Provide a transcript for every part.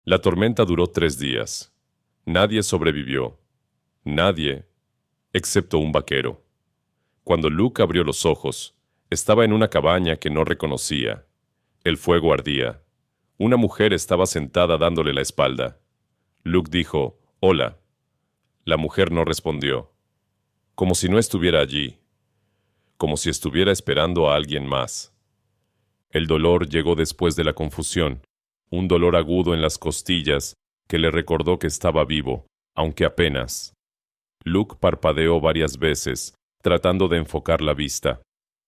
La tormenta duró 3 días. Nadie sobrevivió. Nadie, excepto un vaquero. Cuando Luke abrió los ojos, estaba en una cabaña que no reconocía. El fuego ardía. Una mujer estaba sentada dándole la espalda. Luke dijo, «Hola». La mujer no respondió. Como si no estuviera allí. Como si estuviera esperando a alguien más. El dolor llegó después de la confusión. Un dolor agudo en las costillas que le recordó que estaba vivo, aunque apenas. Luke parpadeó varias veces, tratando de enfocar la vista.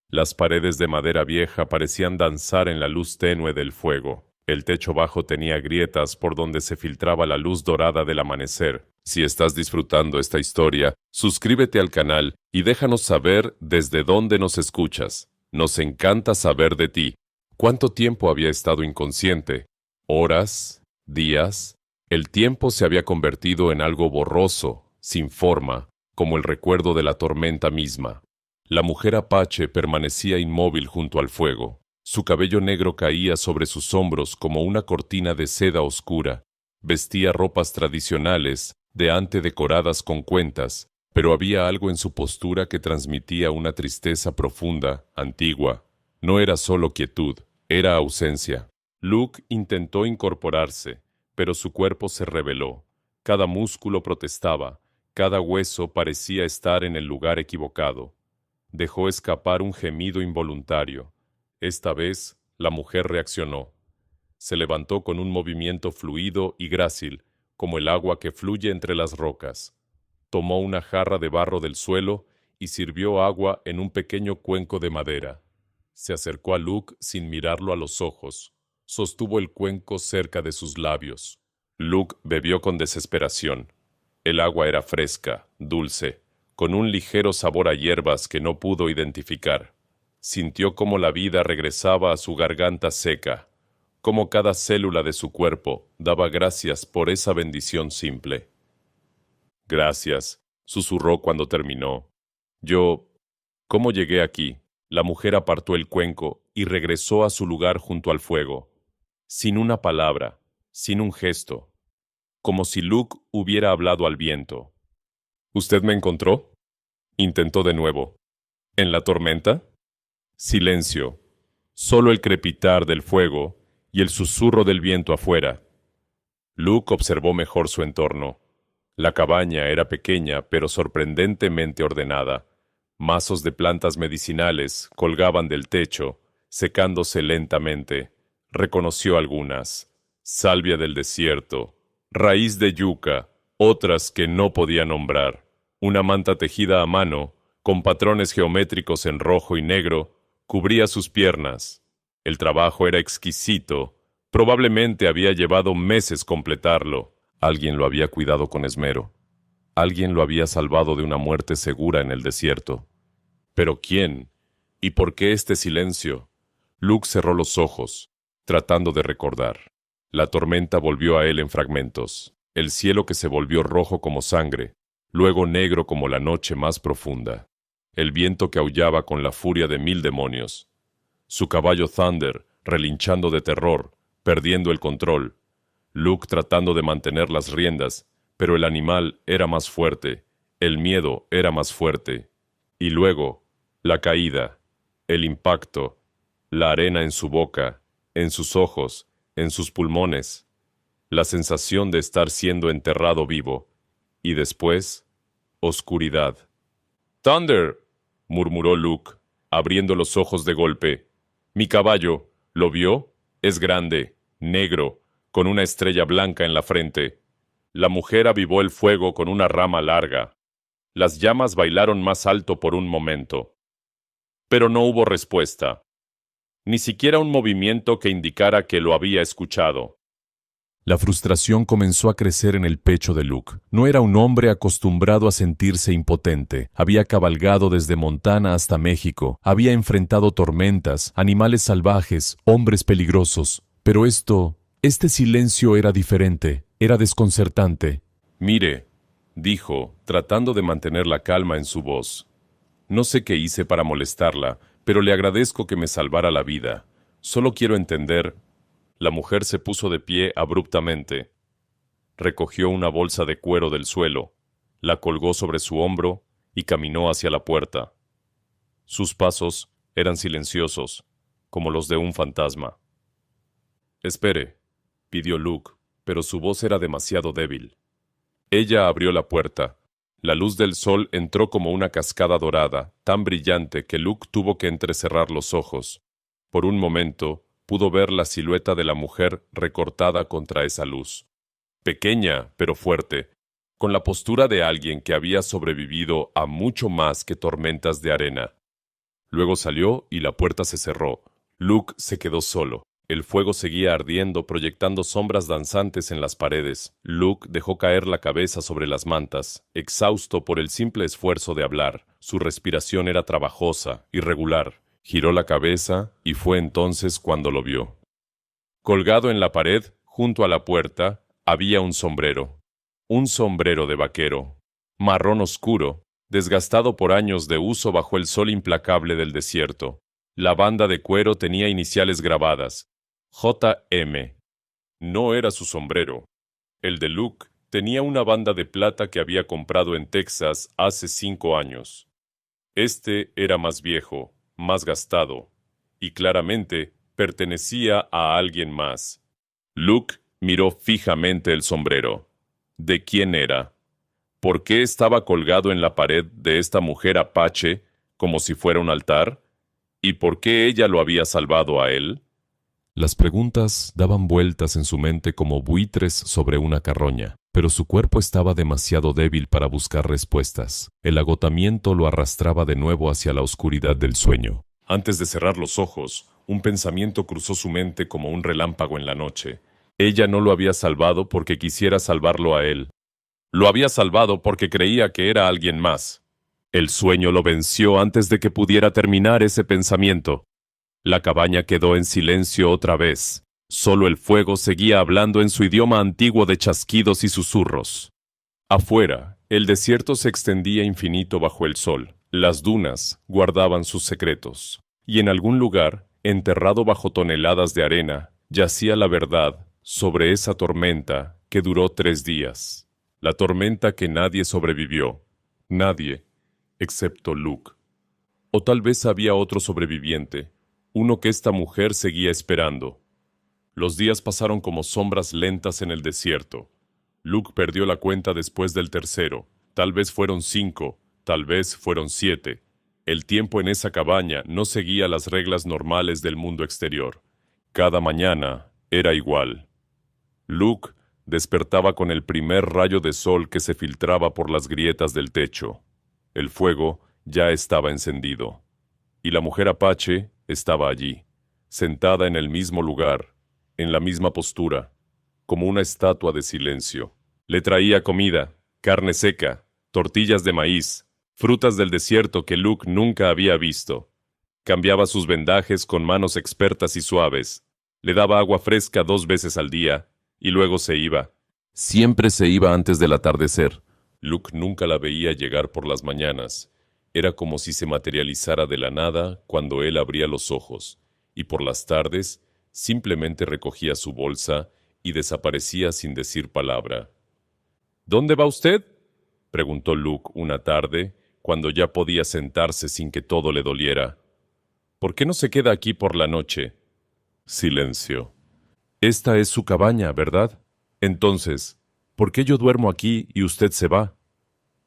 Las paredes de madera vieja parecían danzar en la luz tenue del fuego. El techo bajo tenía grietas por donde se filtraba la luz dorada del amanecer. Si estás disfrutando esta historia, suscríbete al canal y déjanos saber desde dónde nos escuchas. Nos encanta saber de ti. ¿Cuánto tiempo había estado inconsciente? ¿Horas? ¿Días? El tiempo se había convertido en algo borroso, sin forma, como el recuerdo de la tormenta misma. La mujer apache permanecía inmóvil junto al fuego. Su cabello negro caía sobre sus hombros como una cortina de seda oscura. Vestía ropas tradicionales, de ante decoradas con cuentas, pero había algo en su postura que transmitía una tristeza profunda, antigua. No era solo quietud, era ausencia. Luke intentó incorporarse, pero su cuerpo se rebeló. Cada músculo protestaba, cada hueso parecía estar en el lugar equivocado. Dejó escapar un gemido involuntario. Esta vez, la mujer reaccionó. Se levantó con un movimiento fluido y grácil, como el agua que fluye entre las rocas. Tomó una jarra de barro del suelo y sirvió agua en un pequeño cuenco de madera. Se acercó a Luke sin mirarlo a los ojos. Sostuvo el cuenco cerca de sus labios. Luke bebió con desesperación. El agua era fresca, dulce, con un ligero sabor a hierbas que no pudo identificar. Sintió cómo la vida regresaba a su garganta seca, cómo cada célula de su cuerpo daba gracias por esa bendición simple. «Gracias», susurró cuando terminó. «¿Cómo llegué aquí?» La mujer apartó el cuenco y regresó a su lugar junto al fuego. Sin una palabra, sin un gesto, como si Luke hubiera hablado al viento. «¿Usted me encontró?» Intentó de nuevo. «¿En la tormenta?» Silencio. Solo el crepitar del fuego y el susurro del viento afuera. Luke observó mejor su entorno. La cabaña era pequeña pero sorprendentemente ordenada. Mazos de plantas medicinales colgaban del techo, secándose lentamente. Reconoció algunas. Salvia del desierto, raíz de yuca, otras que no podía nombrar. Una manta tejida a mano, con patrones geométricos en rojo y negro, cubría sus piernas. El trabajo era exquisito. Probablemente había llevado meses completarlo. Alguien lo había cuidado con esmero. Alguien lo había salvado de una muerte segura en el desierto. ¿Pero quién? ¿Y por qué este silencio? Luke cerró los ojos, tratando de recordar. La tormenta volvió a él en fragmentos. El cielo que se volvió rojo como sangre, luego negro como la noche más profunda. El viento que aullaba con la furia de 1000 demonios. Su caballo Thunder, relinchando de terror, perdiendo el control. Luke tratando de mantener las riendas, pero el animal era más fuerte, el miedo era más fuerte. Y luego, la caída, el impacto, la arena en su boca, en sus ojos, en sus pulmones, la sensación de estar siendo enterrado vivo. Y después, oscuridad. «Thunder», murmuró Luke, abriendo los ojos de golpe. «Mi caballo, ¿lo vio? Es grande, negro, con una estrella blanca en la frente». La mujer avivó el fuego con una rama larga. Las llamas bailaron más alto por un momento. Pero no hubo respuesta. Ni siquiera un movimiento que indicara que lo había escuchado. La frustración comenzó a crecer en el pecho de Luke. No era un hombre acostumbrado a sentirse impotente. Había cabalgado desde Montana hasta México. Había enfrentado tormentas, animales salvajes, hombres peligrosos. Pero este silencio era diferente. Era desconcertante. «Mire», dijo, tratando de mantener la calma en su voz. «No sé qué hice para molestarla, pero le agradezco que me salvara la vida. Solo quiero entender». La mujer se puso de pie abruptamente. Recogió una bolsa de cuero del suelo, la colgó sobre su hombro y caminó hacia la puerta. Sus pasos eran silenciosos, como los de un fantasma. «Espere», pidió Luke, pero su voz era demasiado débil. Ella abrió la puerta. La luz del sol entró como una cascada dorada, tan brillante que Luke tuvo que entrecerrar los ojos. Por un momento, pudo ver la silueta de la mujer recortada contra esa luz. Pequeña, pero fuerte, con la postura de alguien que había sobrevivido a mucho más que tormentas de arena. Luego salió y la puerta se cerró. Luke se quedó solo. El fuego seguía ardiendo, proyectando sombras danzantes en las paredes. Luke dejó caer la cabeza sobre las mantas, exhausto por el simple esfuerzo de hablar. Su respiración era trabajosa, irregular. Giró la cabeza y fue entonces cuando lo vio. Colgado en la pared, junto a la puerta, había un sombrero. Un sombrero de vaquero, marrón oscuro, desgastado por años de uso bajo el sol implacable del desierto. La banda de cuero tenía iniciales grabadas. J.M. No era su sombrero. El de Luke tenía una banda de plata que había comprado en Texas hace 5 años. Este era más viejo, más gastado, y claramente pertenecía a alguien más. Luke miró fijamente el sombrero. ¿De quién era? ¿Por qué estaba colgado en la pared de esta mujer apache como si fuera un altar? ¿Y por qué ella lo había salvado a él? Las preguntas daban vueltas en su mente como buitres sobre una carroña, pero su cuerpo estaba demasiado débil para buscar respuestas. El agotamiento lo arrastraba de nuevo hacia la oscuridad del sueño. Antes de cerrar los ojos, un pensamiento cruzó su mente como un relámpago en la noche. Ella no lo había salvado porque quisiera salvarlo a él. Lo había salvado porque creía que era alguien más. El sueño lo venció antes de que pudiera terminar ese pensamiento. La cabaña quedó en silencio otra vez. Solo el fuego seguía hablando en su idioma antiguo de chasquidos y susurros. Afuera, el desierto se extendía infinito bajo el sol. Las dunas guardaban sus secretos. Y en algún lugar, enterrado bajo toneladas de arena, yacía la verdad sobre esa tormenta que duró 3 días. La tormenta que nadie sobrevivió. Nadie, excepto Luke. O tal vez había otro sobreviviente, uno que esta mujer seguía esperando. Los días pasaron como sombras lentas en el desierto. Luke perdió la cuenta después del tercero. Tal vez fueron 5, tal vez fueron 7. El tiempo en esa cabaña no seguía las reglas normales del mundo exterior. Cada mañana era igual. Luke despertaba con el primer rayo de sol que se filtraba por las grietas del techo. El fuego ya estaba encendido. Y la mujer apache estaba allí, sentada en el mismo lugar, en la misma postura, como una estatua de silencio. Le traía comida, carne seca, tortillas de maíz, frutas del desierto que Luke nunca había visto. Cambiaba sus vendajes con manos expertas y suaves. Le daba agua fresca 2 veces al día, y luego se iba. Siempre se iba antes del atardecer. Luke nunca la veía llegar por las mañanas. Era como si se materializara de la nada cuando él abría los ojos, y por las tardes simplemente recogía su bolsa y desaparecía sin decir palabra. «¿Dónde va usted?», preguntó Luke una tarde, cuando ya podía sentarse sin que todo le doliera. «¿Por qué no se queda aquí por la noche?». Silencio. «Esta es su cabaña, ¿verdad? Entonces, ¿por qué yo duermo aquí y usted se va?».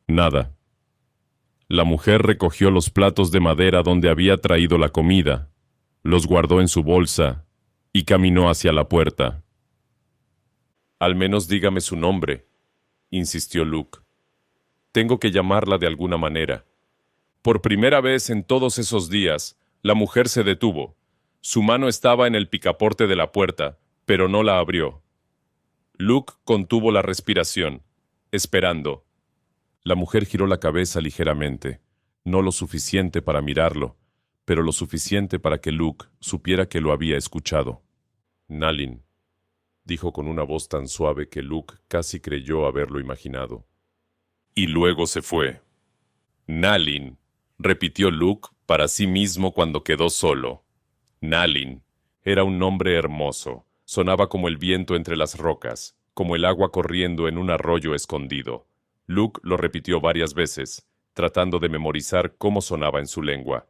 Nada. La mujer recogió los platos de madera donde había traído la comida, los guardó en su bolsa y caminó hacia la puerta. «Al menos dígame su nombre», insistió Luke. «Tengo que llamarla de alguna manera». Por primera vez en todos esos días, la mujer se detuvo. Su mano estaba en el picaporte de la puerta, pero no la abrió. Luke contuvo la respiración, esperando. La mujer giró la cabeza ligeramente, no lo suficiente para mirarlo, pero lo suficiente para que Luke supiera que lo había escuchado. «Nalin», dijo con una voz tan suave que Luke casi creyó haberlo imaginado. Y luego se fue. «Nalin», repitió Luke para sí mismo cuando quedó solo. Nalin era un nombre hermoso. Sonaba como el viento entre las rocas, como el agua corriendo en un arroyo escondido. Luke lo repitió varias veces, tratando de memorizar cómo sonaba en su lengua.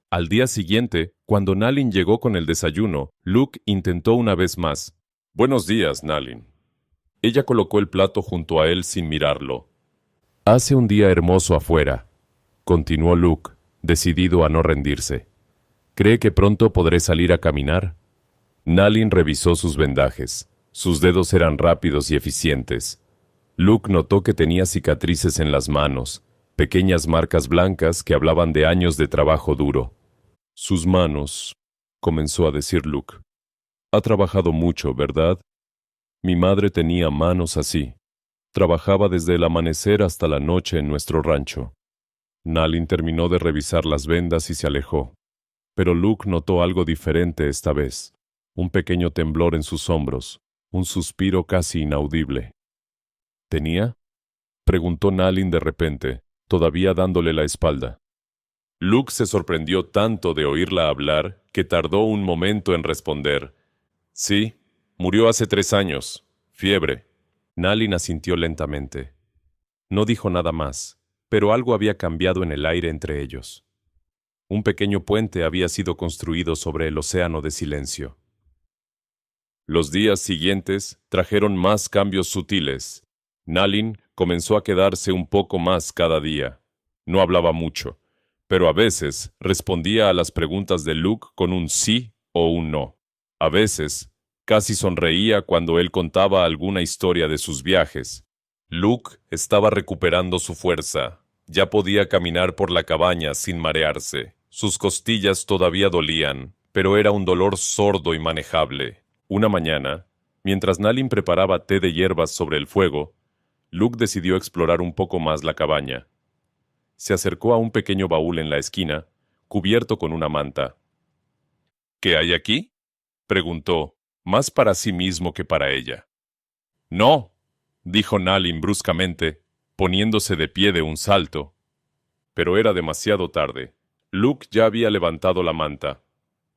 Al día siguiente, cuando Nalin llegó con el desayuno, Luke intentó una vez más. «Buenos días, Nalin». Ella colocó el plato junto a él sin mirarlo. «Hace un día hermoso afuera», continuó Luke, decidido a no rendirse. «¿Cree que pronto podré salir a caminar?» Nalin revisó sus vendajes. Sus dedos eran rápidos y eficientes. Luke notó que tenía cicatrices en las manos, pequeñas marcas blancas que hablaban de años de trabajo duro. «Sus manos», comenzó a decir Luke. «Ha trabajado mucho, ¿verdad? Mi madre tenía manos así. Trabajaba desde el amanecer hasta la noche en nuestro rancho». Nalin terminó de revisar las vendas y se alejó. Pero Luke notó algo diferente esta vez. Un pequeño temblor en sus hombros, un suspiro casi inaudible. ¿Tenía?, preguntó Nalin de repente, todavía dándole la espalda. Luke se sorprendió tanto de oírla hablar que tardó un momento en responder. «Sí, murió hace 3 años. Fiebre». Nalin asintió lentamente. No dijo nada más, pero algo había cambiado en el aire entre ellos. Un pequeño puente había sido construido sobre el océano de silencio. Los días siguientes trajeron más cambios sutiles. Nalin comenzó a quedarse un poco más cada día. No hablaba mucho, pero a veces respondía a las preguntas de Luke con un sí o un no. A veces casi sonreía cuando él contaba alguna historia de sus viajes. Luke estaba recuperando su fuerza. Ya podía caminar por la cabaña sin marearse. Sus costillas todavía dolían, pero era un dolor sordo y manejable. Una mañana, mientras Nalin preparaba té de hierbas sobre el fuego, Luke decidió explorar un poco más la cabaña. Se acercó a un pequeño baúl en la esquina, cubierto con una manta. «¿Qué hay aquí?», preguntó, más para sí mismo que para ella. «No», dijo Nalin bruscamente, poniéndose de pie de un salto. Pero era demasiado tarde. Luke ya había levantado la manta.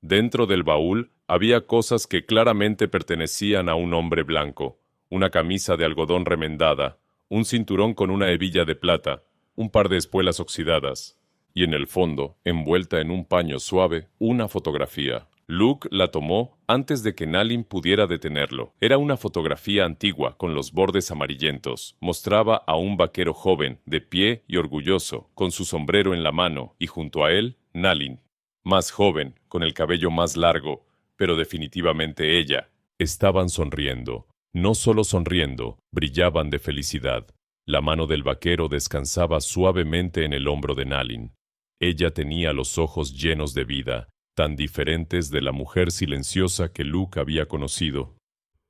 Dentro del baúl había cosas que claramente pertenecían a un hombre blanco: una camisa de algodón remendada, un cinturón con una hebilla de plata, un par de espuelas oxidadas, y en el fondo, envuelta en un paño suave, una fotografía. Luke la tomó antes de que Nalin pudiera detenerlo. Era una fotografía antigua con los bordes amarillentos. Mostraba a un vaquero joven, de pie y orgulloso, con su sombrero en la mano, y junto a él, Nalin, más joven, con el cabello más largo, pero definitivamente ella. Estaban sonriendo. No solo sonriendo, brillaban de felicidad. La mano del vaquero descansaba suavemente en el hombro de Nalin. Ella tenía los ojos llenos de vida, tan diferentes de la mujer silenciosa que Luke había conocido.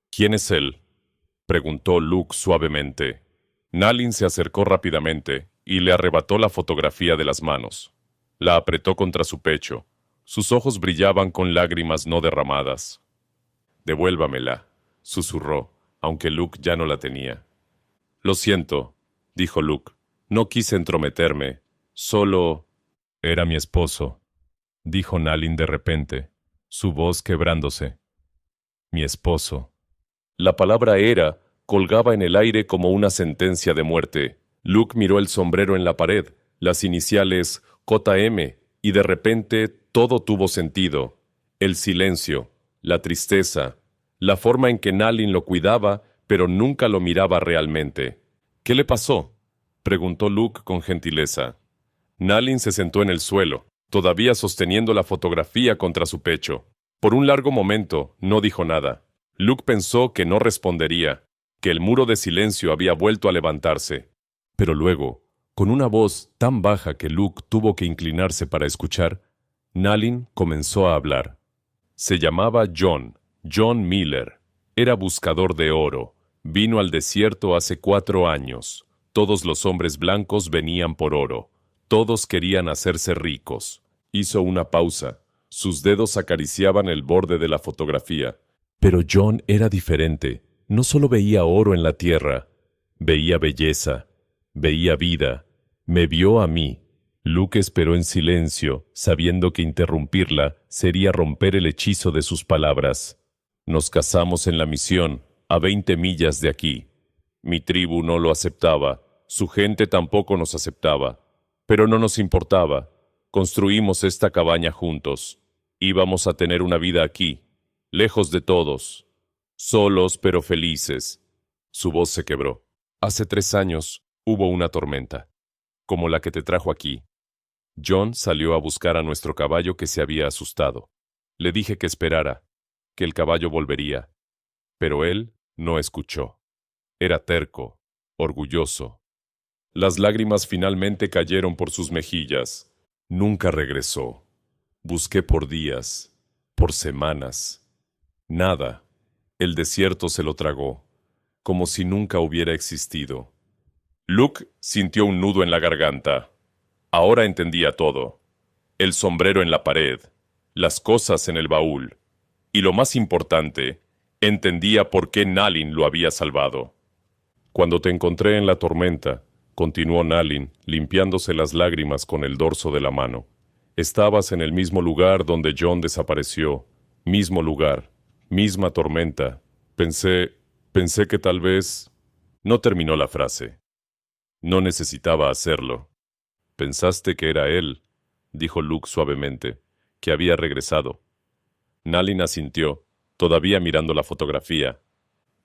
«¿Quién es él?», preguntó Luke suavemente. Nalin se acercó rápidamente y le arrebató la fotografía de las manos. La apretó contra su pecho. Sus ojos brillaban con lágrimas no derramadas. «Devuélvamela», susurró, aunque Luke ya no la tenía. «Lo siento», dijo Luke. «No quise entrometerme. Solo...» «Era mi esposo», dijo Nalin de repente, su voz quebrándose. «Mi esposo». La palabra «era» colgaba en el aire como una sentencia de muerte. Luke miró el sombrero en la pared, las iniciales JM, y de repente todo tuvo sentido. El silencio, la tristeza, la forma en que Nalin lo cuidaba, pero nunca lo miraba realmente. «¿Qué le pasó?», preguntó Luke con gentileza. Nalin se sentó en el suelo, todavía sosteniendo la fotografía contra su pecho. Por un largo momento no dijo nada. Luke pensó que no respondería, que el muro de silencio había vuelto a levantarse. Pero luego, con una voz tan baja que Luke tuvo que inclinarse para escuchar, Nalin comenzó a hablar. Se llamaba John Miller. Era buscador de oro. Vino al desierto hace 4 años. Todos los hombres blancos venían por oro. Todos querían hacerse ricos. Hizo una pausa. Sus dedos acariciaban el borde de la fotografía. Pero John era diferente. No solo veía oro en la tierra. Veía belleza. Veía vida. Me vio a mí. Luke esperó en silencio, sabiendo que interrumpirla sería romper el hechizo de sus palabras. Nos casamos en la misión, a 20 millas de aquí. Mi tribu no lo aceptaba, su gente tampoco nos aceptaba, pero no nos importaba. Construimos esta cabaña juntos. Íbamos a tener una vida aquí, lejos de todos, solos pero felices. Su voz se quebró. Hace 3 años hubo una tormenta, como la que te trajo aquí. John salió a buscar a nuestro caballo que se había asustado. Le dije que esperara, que el caballo volvería, pero él no escuchó. Era terco, orgulloso. Las lágrimas finalmente cayeron por sus mejillas. Nunca regresó. Busqué por días, por semanas. Nada. El desierto se lo tragó, como si nunca hubiera existido. Luke sintió un nudo en la garganta. Ahora entendía todo. El sombrero en la pared, las cosas en el baúl. Y lo más importante, entendía por qué Nalin lo había salvado. Cuando te encontré en la tormenta, continuó Nalin, limpiándose las lágrimas con el dorso de la mano. Estabas en el mismo lugar donde John desapareció. Mismo lugar, misma tormenta. Pensé que tal vez... No terminó la frase. No necesitaba hacerlo. Pensaste que era él, dijo Luke suavemente, que había regresado. Nalin asintió, todavía mirando la fotografía.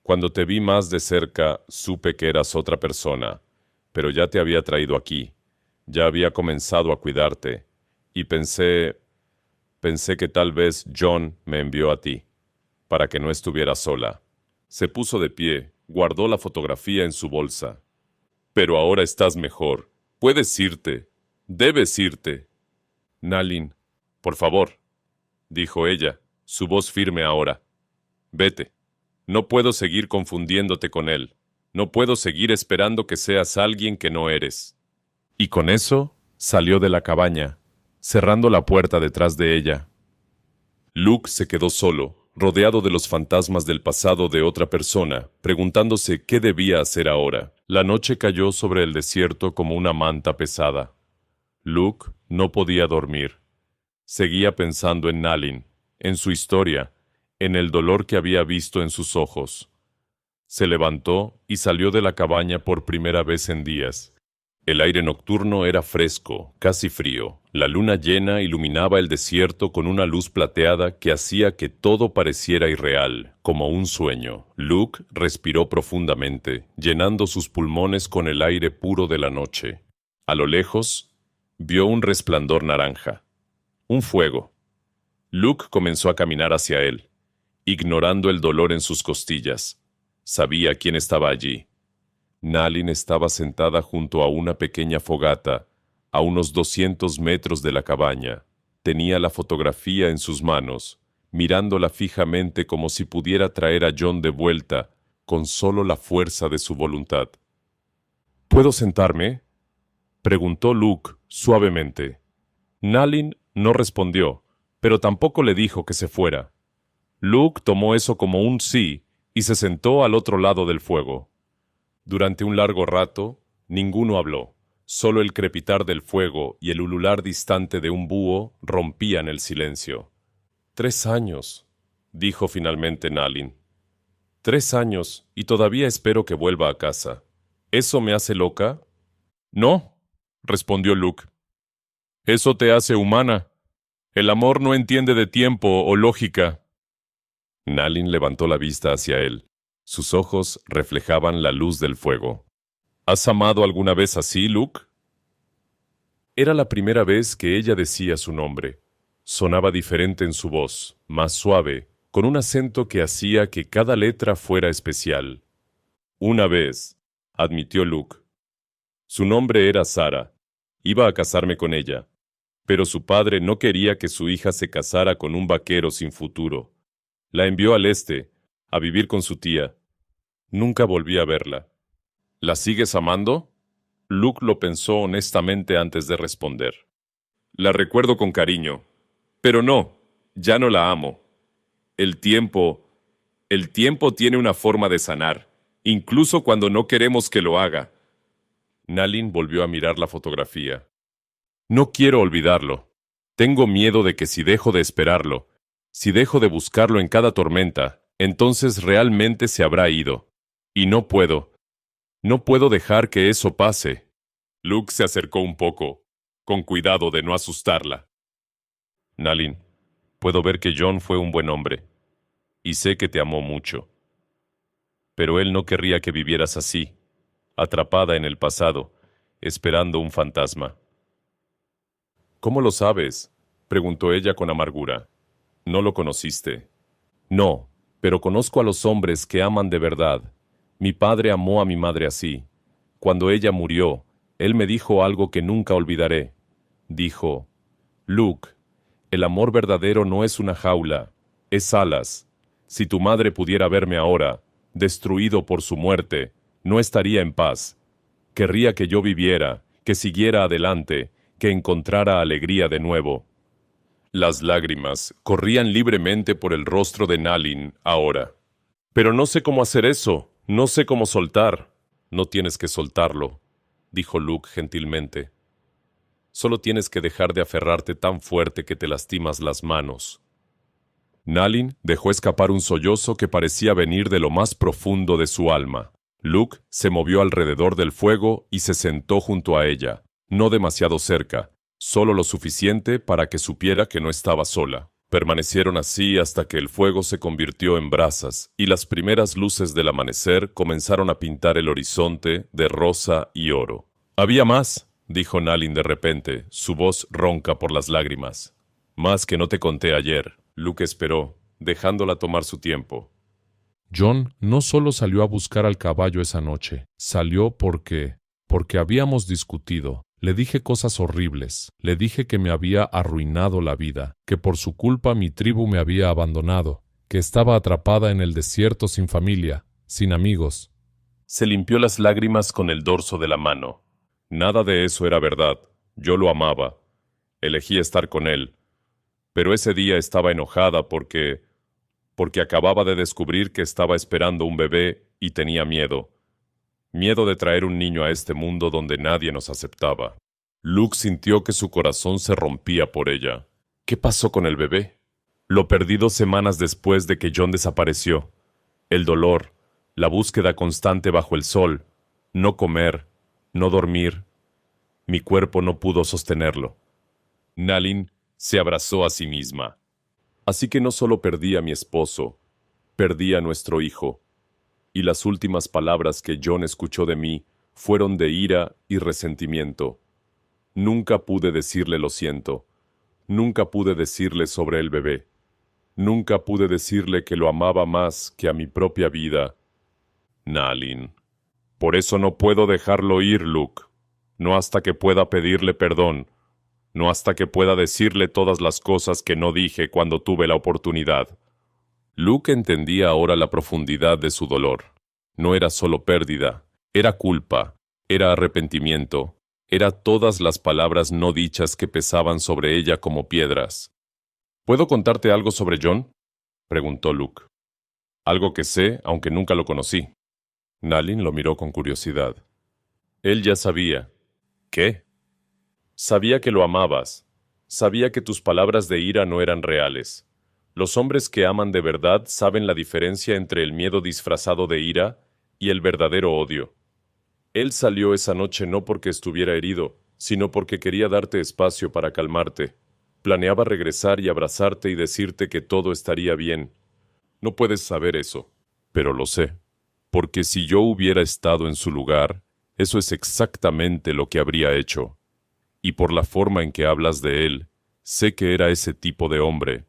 Cuando te vi más de cerca, supe que eras otra persona, pero ya te había traído aquí. Ya había comenzado a cuidarte, y pensé que tal vez John me envió a ti, para que no estuvieras sola. Se puso de pie, guardó la fotografía en su bolsa. Pero ahora estás mejor. Puedes irte. Debes irte. Nalin, por favor, dijo ella, su voz firme ahora. Vete. No puedo seguir confundiéndote con él. No puedo seguir esperando que seas alguien que no eres. Y con eso salió de la cabaña, cerrando la puerta detrás de ella. Luke se quedó solo, rodeado de los fantasmas del pasado de otra persona, preguntándose qué debía hacer ahora. La noche cayó sobre el desierto como una manta pesada. Luke no podía dormir. Seguía pensando en Nalin, en su historia, en el dolor que había visto en sus ojos. Se levantó y salió de la cabaña por primera vez en días. El aire nocturno era fresco, casi frío. La luna llena iluminaba el desierto con una luz plateada que hacía que todo pareciera irreal, como un sueño. Luke respiró profundamente, llenando sus pulmones con el aire puro de la noche. A lo lejos, vio un resplandor naranja. Un fuego. Luke comenzó a caminar hacia él, ignorando el dolor en sus costillas. Sabía quién estaba allí. Nalin estaba sentada junto a una pequeña fogata, a unos 200 metros de la cabaña. Tenía la fotografía en sus manos, mirándola fijamente como si pudiera traer a John de vuelta con solo la fuerza de su voluntad. ¿Puedo sentarme?, preguntó Luke suavemente. Nalin no respondió, pero tampoco le dijo que se fuera. Luke tomó eso como un sí y se sentó al otro lado del fuego. Durante un largo rato, ninguno habló. Solo el crepitar del fuego y el ulular distante de un búho rompían el silencio. 3 años, dijo finalmente Nalin. 3 años, y todavía espero que vuelva a casa. ¿Eso me hace loca? No, respondió Luke. Eso te hace humana. El amor no entiende de tiempo o lógica. Nalin levantó la vista hacia él. Sus ojos reflejaban la luz del fuego. ¿Has amado alguna vez así, Luke? Era la primera vez que ella decía su nombre. Sonaba diferente en su voz, más suave, con un acento que hacía que cada letra fuera especial. Una vez, admitió Luke. Su nombre era Sara. Iba a casarme con ella. Pero su padre no quería que su hija se casara con un vaquero sin futuro. La envió al este, a vivir con su tía. Nunca volví a verla. ¿La sigues amando? Luke lo pensó honestamente antes de responder. La recuerdo con cariño. Pero no, ya no la amo. El tiempo tiene una forma de sanar, incluso cuando no queremos que lo haga. Nalin volvió a mirar la fotografía. No quiero olvidarlo. Tengo miedo de que si dejo de esperarlo, si dejo de buscarlo en cada tormenta, entonces realmente se habrá ido. Y no puedo dejar que eso pase. Luke se acercó un poco, con cuidado de no asustarla. Nalin, puedo ver que John fue un buen hombre, y sé que te amó mucho. Pero él no querría que vivieras así, atrapada en el pasado, esperando un fantasma. ¿Cómo lo sabes?, preguntó ella con amargura. ¿No lo conociste? No, pero conozco a los hombres que aman de verdad. Mi padre amó a mi madre así. Cuando ella murió, él me dijo algo que nunca olvidaré. Dijo, Luke, el amor verdadero no es una jaula, es alas. Si tu madre pudiera verme ahora, destruido por su muerte, no estaría en paz. Querría que yo viviera, que siguiera adelante, que encontrara alegría de nuevo. Las lágrimas corrían libremente por el rostro de Nalin ahora. Pero no sé cómo hacer eso, no sé cómo soltar. No tienes que soltarlo, dijo Luke gentilmente. Solo tienes que dejar de aferrarte tan fuerte que te lastimas las manos. Nalin dejó escapar un sollozo que parecía venir de lo más profundo de su alma. Luke se movió alrededor del fuego y se sentó junto a ella, no demasiado cerca, solo lo suficiente para que supiera que no estaba sola. Permanecieron así hasta que el fuego se convirtió en brasas y las primeras luces del amanecer comenzaron a pintar el horizonte de rosa y oro. «Había más», dijo Nalin de repente, su voz ronca por las lágrimas. «Más que no te conté ayer». Luke esperó, dejándola tomar su tiempo. John no solo salió a buscar al caballo esa noche, salió porque habíamos discutido. Le dije cosas horribles, le dije que me había arruinado la vida, que por su culpa mi tribu me había abandonado, que estaba atrapada en el desierto sin familia, sin amigos. Se limpió las lágrimas con el dorso de la mano. Nada de eso era verdad. Yo lo amaba. Elegí estar con él. Pero ese día estaba enojada porque acababa de descubrir que estaba esperando un bebé y tenía miedo. Miedo de traer un niño a este mundo donde nadie nos aceptaba. Luke sintió que su corazón se rompía por ella. ¿Qué pasó con el bebé? Lo perdí 2 semanas después de que John desapareció. El dolor, la búsqueda constante bajo el sol, no comer, no dormir. Mi cuerpo no pudo sostenerlo. Nalin se abrazó a sí misma. Así que no solo perdí a mi esposo, perdí a nuestro hijo. Y las últimas palabras que John escuchó de mí fueron de ira y resentimiento. Nunca pude decirle lo siento. Nunca pude decirle sobre el bebé. Nunca pude decirle que lo amaba más que a mi propia vida. Nalin. Por eso no puedo dejarlo ir, Luke. No hasta que pueda pedirle perdón. No hasta que pueda decirle todas las cosas que no dije cuando tuve la oportunidad. Luke entendía ahora la profundidad de su dolor. No era solo pérdida, era culpa, era arrepentimiento, era todas las palabras no dichas que pesaban sobre ella como piedras. ¿Puedo contarte algo sobre John?, preguntó Luke. Algo que sé, aunque nunca lo conocí. Nalin lo miró con curiosidad. Él ya sabía. ¿Qué? Sabía que lo amabas. Sabía que tus palabras de ira no eran reales. Los hombres que aman de verdad saben la diferencia entre el miedo disfrazado de ira y el verdadero odio. Él salió esa noche no porque estuviera herido, sino porque quería darte espacio para calmarte. Planeaba regresar y abrazarte y decirte que todo estaría bien. No puedes saber eso, pero lo sé. Porque si yo hubiera estado en su lugar, eso es exactamente lo que habría hecho. Y por la forma en que hablas de él, sé que era ese tipo de hombre.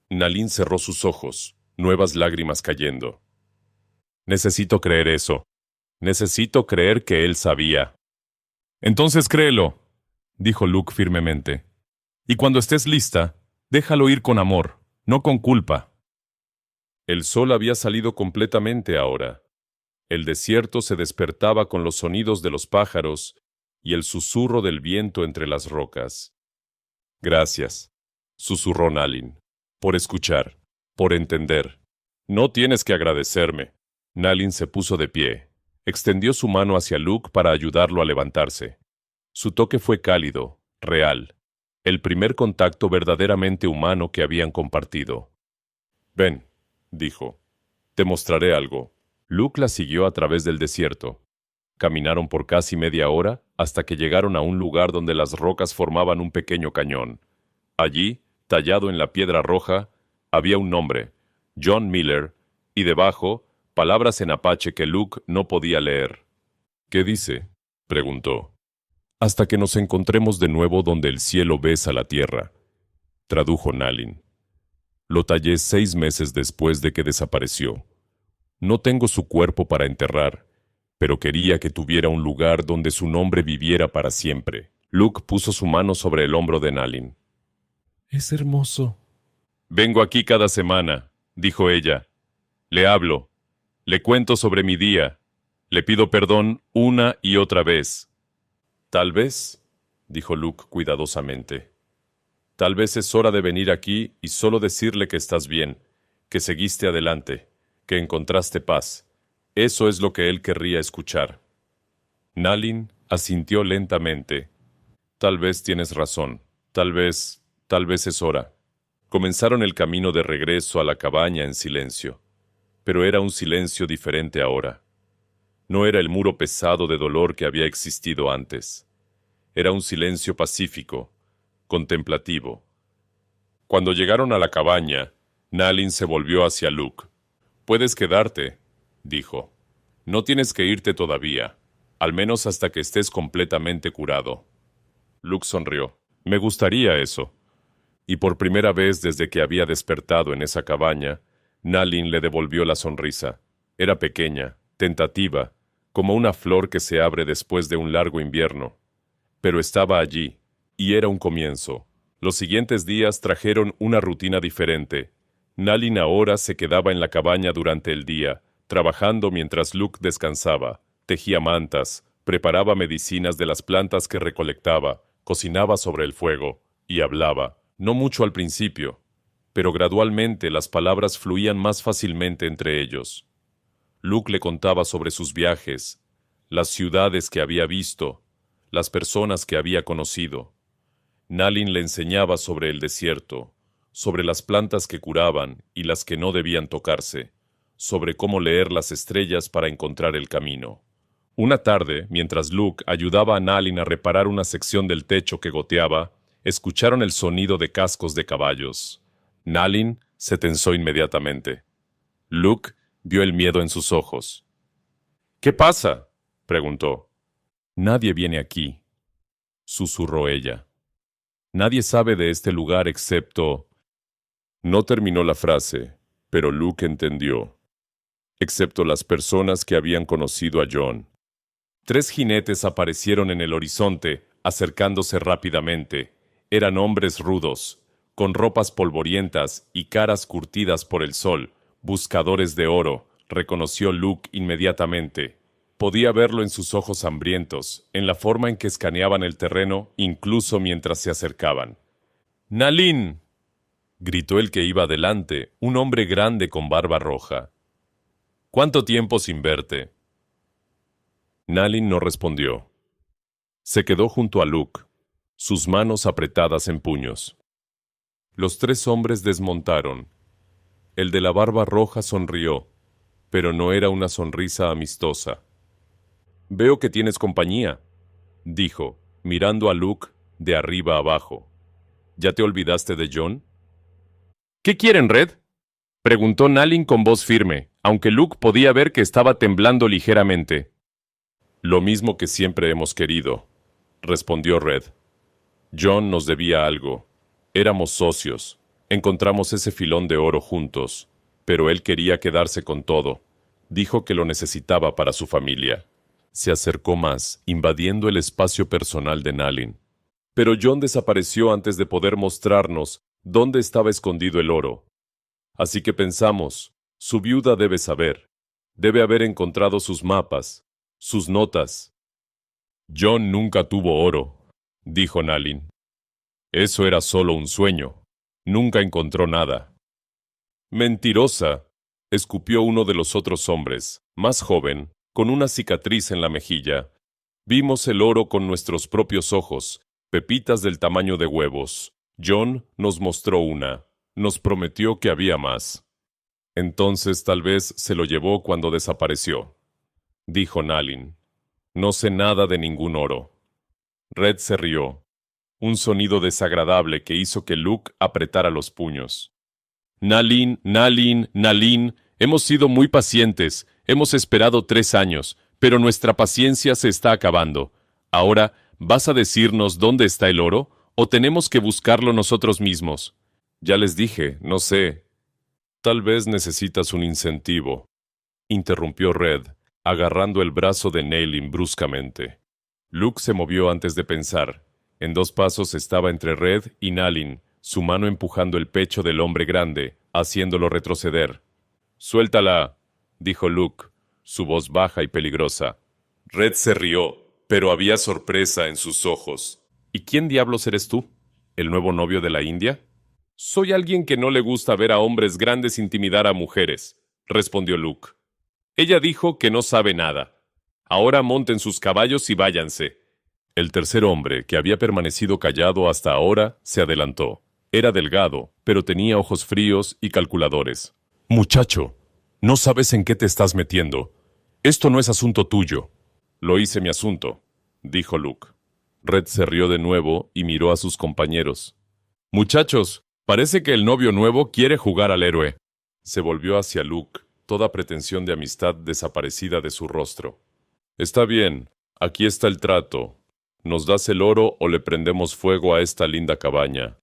Nalin cerró sus ojos, nuevas lágrimas cayendo. Necesito creer eso. Necesito creer que él sabía. Entonces créelo, dijo Luke firmemente. Y cuando estés lista, déjalo ir con amor, no con culpa. El sol había salido completamente ahora. El desierto se despertaba con los sonidos de los pájaros y el susurro del viento entre las rocas. Gracias, susurró Nalin, por escuchar, por entender. No tienes que agradecerme. Nalin se puso de pie. Extendió su mano hacia Luke para ayudarlo a levantarse. Su toque fue cálido, real, el primer contacto verdaderamente humano que habían compartido. Ven, dijo. Te mostraré algo. Luke la siguió a través del desierto. Caminaron por casi media hora hasta que llegaron a un lugar donde las rocas formaban un pequeño cañón. Allí, tallado en la piedra roja, había un nombre, John Miller, y debajo, palabras en apache que Luke no podía leer. ¿Qué dice?, preguntó. Hasta que nos encontremos de nuevo donde el cielo besa la tierra, tradujo Nalin. Lo tallé 6 meses después de que desapareció. No tengo su cuerpo para enterrar, pero quería que tuviera un lugar donde su nombre viviera para siempre. Luke puso su mano sobre el hombro de Nalin. Es hermoso. Vengo aquí cada semana, dijo ella. Le hablo, le cuento sobre mi día, le pido perdón una y otra vez. Tal vez, dijo Luke cuidadosamente. Tal vez es hora de venir aquí y solo decirle que estás bien, que seguiste adelante, que encontraste paz. Eso es lo que él querría escuchar. Nalin asintió lentamente. Tal vez tienes razón. Tal vez es hora. Comenzaron el camino de regreso a la cabaña en silencio. Pero era un silencio diferente ahora. No era el muro pesado de dolor que había existido antes. Era un silencio pacífico, contemplativo. Cuando llegaron a la cabaña, Nalin se volvió hacia Luke. «Puedes quedarte», dijo. «No tienes que irte todavía, al menos hasta que estés completamente curado». Luke sonrió. «Me gustaría eso». Y por primera vez desde que había despertado en esa cabaña, Nalin le devolvió la sonrisa. Era pequeña, tentativa, como una flor que se abre después de un largo invierno. Pero estaba allí, y era un comienzo. Los siguientes días trajeron una rutina diferente. Nalin ahora se quedaba en la cabaña durante el día, trabajando mientras Luke descansaba, tejía mantas, preparaba medicinas de las plantas que recolectaba, cocinaba sobre el fuego, y hablaba, no mucho al principio, pero gradualmente las palabras fluían más fácilmente entre ellos. Luke le contaba sobre sus viajes, las ciudades que había visto, las personas que había conocido. Nalin le enseñaba sobre el desierto, sobre las plantas que curaban y las que no debían tocarse, sobre cómo leer las estrellas para encontrar el camino. Una tarde, mientras Luke ayudaba a Nalin a reparar una sección del techo que goteaba, escucharon el sonido de cascos de caballos. Nalin se tensó inmediatamente. Luke vio el miedo en sus ojos. «¿Qué pasa?», preguntó. «Nadie viene aquí», susurró ella. «Nadie sabe de este lugar excepto...» No terminó la frase, pero Luke entendió. Excepto las personas que habían conocido a John. 3 jinetes aparecieron en el horizonte, acercándose rápidamente. Eran hombres rudos, con ropas polvorientas y caras curtidas por el sol, buscadores de oro, reconoció Luke inmediatamente. Podía verlo en sus ojos hambrientos, en la forma en que escaneaban el terreno, incluso mientras se acercaban. «¡Nalin!», gritó el que iba adelante, un hombre grande con barba roja. «¿Cuánto tiempo sin verte?». Nalin no respondió. Se quedó junto a Luke, sus manos apretadas en puños. Los 3 hombres desmontaron. El de la barba roja sonrió, pero no era una sonrisa amistosa. «Veo que tienes compañía», dijo, mirando a Luke de arriba abajo. «¿Ya te olvidaste de John?». «¿Qué quieren, Red?», preguntó Nalin con voz firme, aunque Luke podía ver que estaba temblando ligeramente. «Lo mismo que siempre hemos querido», respondió Red. «John nos debía algo. Éramos socios. Encontramos ese filón de oro juntos, pero él quería quedarse con todo. Dijo que lo necesitaba para su familia». Se acercó más, invadiendo el espacio personal de Nalin. «Pero John desapareció antes de poder mostrarnos dónde estaba escondido el oro. Así que pensamos, su viuda debe saber. Debe haber encontrado sus mapas, sus notas». «John nunca tuvo oro», dijo Nalin. «Eso era solo un sueño. Nunca encontró nada». «Mentirosa», escupió uno de los otros hombres, más joven, con una cicatriz en la mejilla. «Vimos el oro con nuestros propios ojos, pepitas del tamaño de huevos. John nos mostró una. Nos prometió que había más». Entonces tal vez se lo llevó cuando desapareció, dijo Nalin. No sé nada de ningún oro. Red se rió, un sonido desagradable que hizo que Luke apretara los puños. Nalin, Nalin, Nalin, hemos sido muy pacientes, hemos esperado 3 años, pero nuestra paciencia se está acabando. Ahora, ¿vas a decirnos dónde está el oro, o tenemos que buscarlo nosotros mismos? Ya les dije, no sé. Tal vez necesitas un incentivo, interrumpió Red, agarrando el brazo de Nalin bruscamente. Luke se movió antes de pensar. En 2 pasos estaba entre Red y Nalin, su mano empujando el pecho del hombre grande, haciéndolo retroceder. «Suéltala», dijo Luke, su voz baja y peligrosa. Red se rió, pero había sorpresa en sus ojos. «¿Y quién diablos eres tú? ¿El nuevo novio de la India?» «Soy alguien que no le gusta ver a hombres grandes intimidar a mujeres», respondió Luke. «Ella dijo que no sabe nada. Ahora monten sus caballos y váyanse». El tercer hombre, que había permanecido callado hasta ahora, se adelantó. Era delgado, pero tenía ojos fríos y calculadores. «Muchacho, no sabes en qué te estás metiendo. Esto no es asunto tuyo». «Lo hice mi asunto», dijo Luke. Red se rió de nuevo y miró a sus compañeros. «Muchachos, parece que el novio nuevo quiere jugar al héroe». Se volvió hacia Luke, toda pretensión de amistad desaparecida de su rostro. «Está bien, aquí está el trato. Nos das el oro o le prendemos fuego a esta linda cabaña.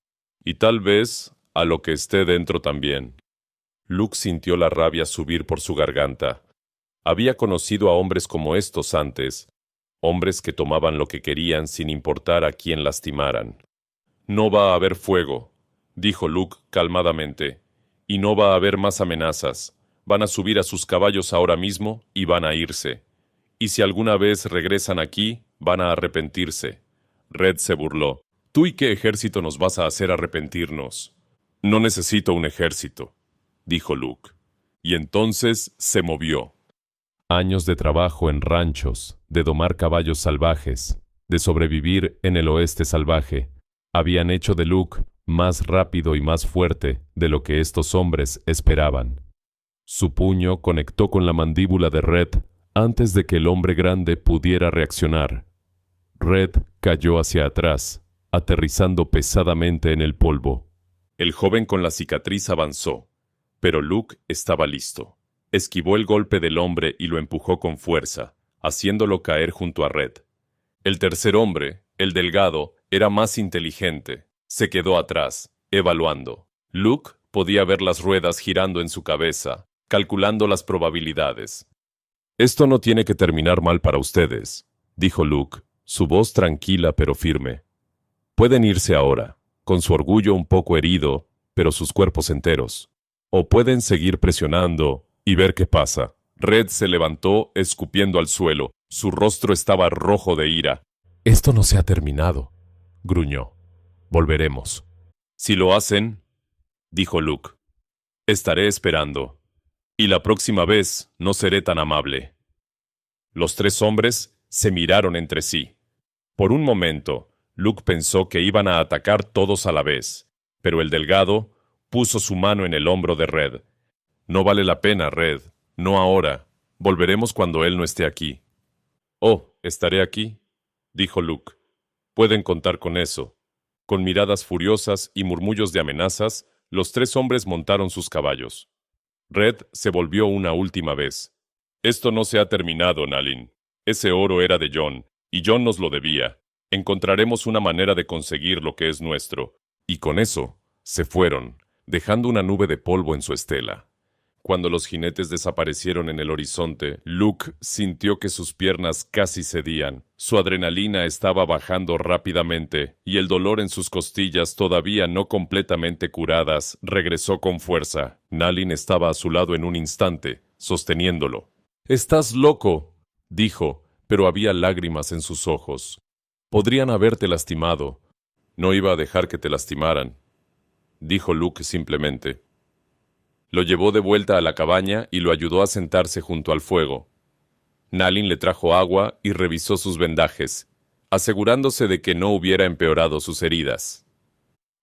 Y tal vez a lo que esté dentro también». Luke sintió la rabia subir por su garganta. Había conocido a hombres como estos antes, hombres que tomaban lo que querían sin importar a quién lastimaran. «No va a haber fuego», dijo Luke calmadamente, «y no va a haber más amenazas. Van a subir a sus caballos ahora mismo y van a irse. Y si alguna vez regresan aquí, van a arrepentirse». Red se burló. «¿Tú y qué ejército nos vas a hacer arrepentirnos?» «No necesito un ejército», dijo Luke. Y entonces se movió. Años de trabajo en ranchos, de domar caballos salvajes, de sobrevivir en el oeste salvaje, habían hecho de Luke más rápido y más fuerte de lo que estos hombres esperaban. Su puño conectó con la mandíbula de Red antes de que el hombre grande pudiera reaccionar. Red cayó hacia atrás, aterrizando pesadamente en el polvo. El joven con la cicatriz avanzó, pero Luke estaba listo. Esquivó el golpe del hombre y lo empujó con fuerza, haciéndolo caer junto a Red. El tercer hombre, el delgado, era más inteligente. Se quedó atrás, evaluando. Luke podía ver las ruedas girando en su cabeza, calculando las probabilidades. «Esto no tiene que terminar mal para ustedes», dijo Luke, su voz tranquila pero firme. «Pueden irse ahora, con su orgullo un poco herido, pero sus cuerpos enteros. O pueden seguir presionando y ver qué pasa». Red se levantó, escupiendo al suelo. Su rostro estaba rojo de ira. «Esto no se ha terminado», gruñó. «Volveremos». «Si lo hacen», dijo Luke, «estaré esperando. Y la próxima vez no seré tan amable». Los 3 hombres se miraron entre sí. Por un momento, Luke pensó que iban a atacar todos a la vez, pero el delgado puso su mano en el hombro de Red. «No vale la pena, Red. No ahora. Volveremos cuando él no esté aquí». «Oh, estaré aquí», dijo Luke. «Pueden contar con eso». Con miradas furiosas y murmullos de amenazas, los 3 hombres montaron sus caballos. Red se volvió una última vez. «Esto no se ha terminado, Nalin. Ese oro era de Jon, y Jon nos lo debía. Encontraremos una manera de conseguir lo que es nuestro». Y con eso, se fueron, dejando una nube de polvo en su estela. Cuando los jinetes desaparecieron en el horizonte, Luke sintió que sus piernas casi cedían. Su adrenalina estaba bajando rápidamente, y el dolor en sus costillas, todavía no completamente curadas, regresó con fuerza. Nalin estaba a su lado en un instante, sosteniéndolo. «¡Estás loco!», dijo, pero había lágrimas en sus ojos. «Podrían haberte lastimado». «No iba a dejar que te lastimaran», dijo Luke simplemente. Lo llevó de vuelta a la cabaña y lo ayudó a sentarse junto al fuego. Nalin le trajo agua y revisó sus vendajes, asegurándose de que no hubiera empeorado sus heridas.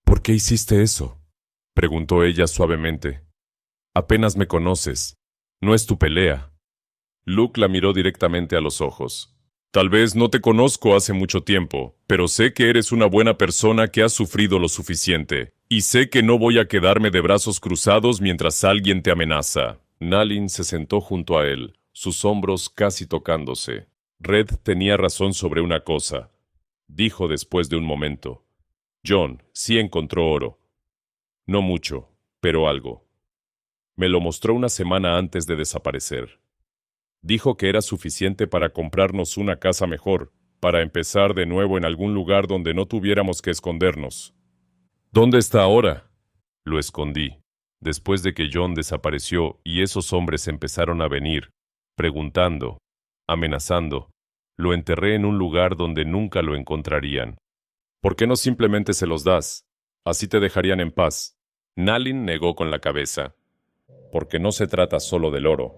«¿Por qué hiciste eso?», preguntó ella suavemente. Apenas me conoces. No es tu pelea. Luke la miró directamente a los ojos. Tal vez no te conozco hace mucho tiempo, pero sé que eres una buena persona que ha sufrido lo suficiente. Y sé que no voy a quedarme de brazos cruzados mientras alguien te amenaza. Nalin se sentó junto a él, sus hombros casi tocándose. Red tenía razón sobre una cosa, dijo después de un momento. Jon sí encontró oro. No mucho, pero algo. Me lo mostró una semana antes de desaparecer. Dijo que era suficiente para comprarnos una casa mejor, para empezar de nuevo en algún lugar donde no tuviéramos que escondernos. ¿Dónde está ahora? Lo escondí, después de que Jon desapareció y esos hombres empezaron a venir, preguntando, amenazando. Lo enterré en un lugar donde nunca lo encontrarían. ¿Por qué no simplemente se los das? Así te dejarían en paz. Nalin negó con la cabeza. Porque no se trata solo del oro.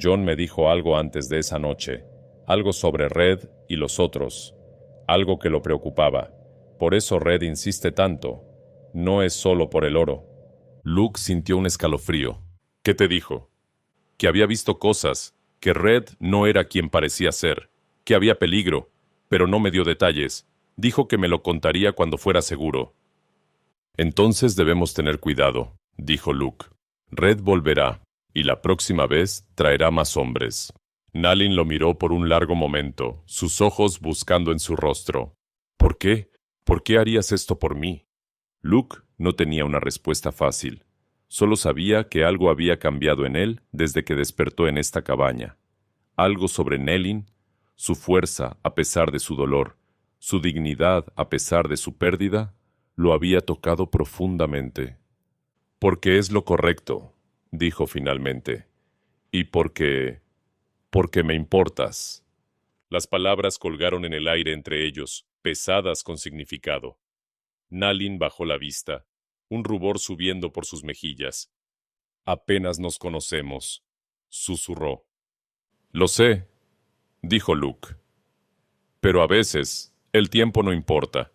Jon me dijo algo antes de esa noche, algo sobre Red y los otros, algo que lo preocupaba. Por eso Red insiste tanto. No es solo por el oro. Luke sintió un escalofrío. ¿Qué te dijo? Que había visto cosas, que Red no era quien parecía ser, que había peligro, pero no me dio detalles. Dijo que me lo contaría cuando fuera seguro. Entonces debemos tener cuidado, dijo Luke. Red volverá, y la próxima vez traerá más hombres. Nalin lo miró por un largo momento, sus ojos buscando en su rostro. ¿Por qué? ¿Por qué harías esto por mí? Luke no tenía una respuesta fácil. Solo sabía que algo había cambiado en él desde que despertó en esta cabaña. Algo sobre Nalin, su fuerza a pesar de su dolor, su dignidad a pesar de su pérdida, lo había tocado profundamente. Porque es lo correcto, dijo finalmente. Y porque me importas. Las palabras colgaron en el aire entre ellos, pesadas con significado. Nalin bajó la vista, un rubor subiendo por sus mejillas. Apenas nos conocemos, susurró. Lo sé, dijo Luke. Pero a veces el tiempo no importa.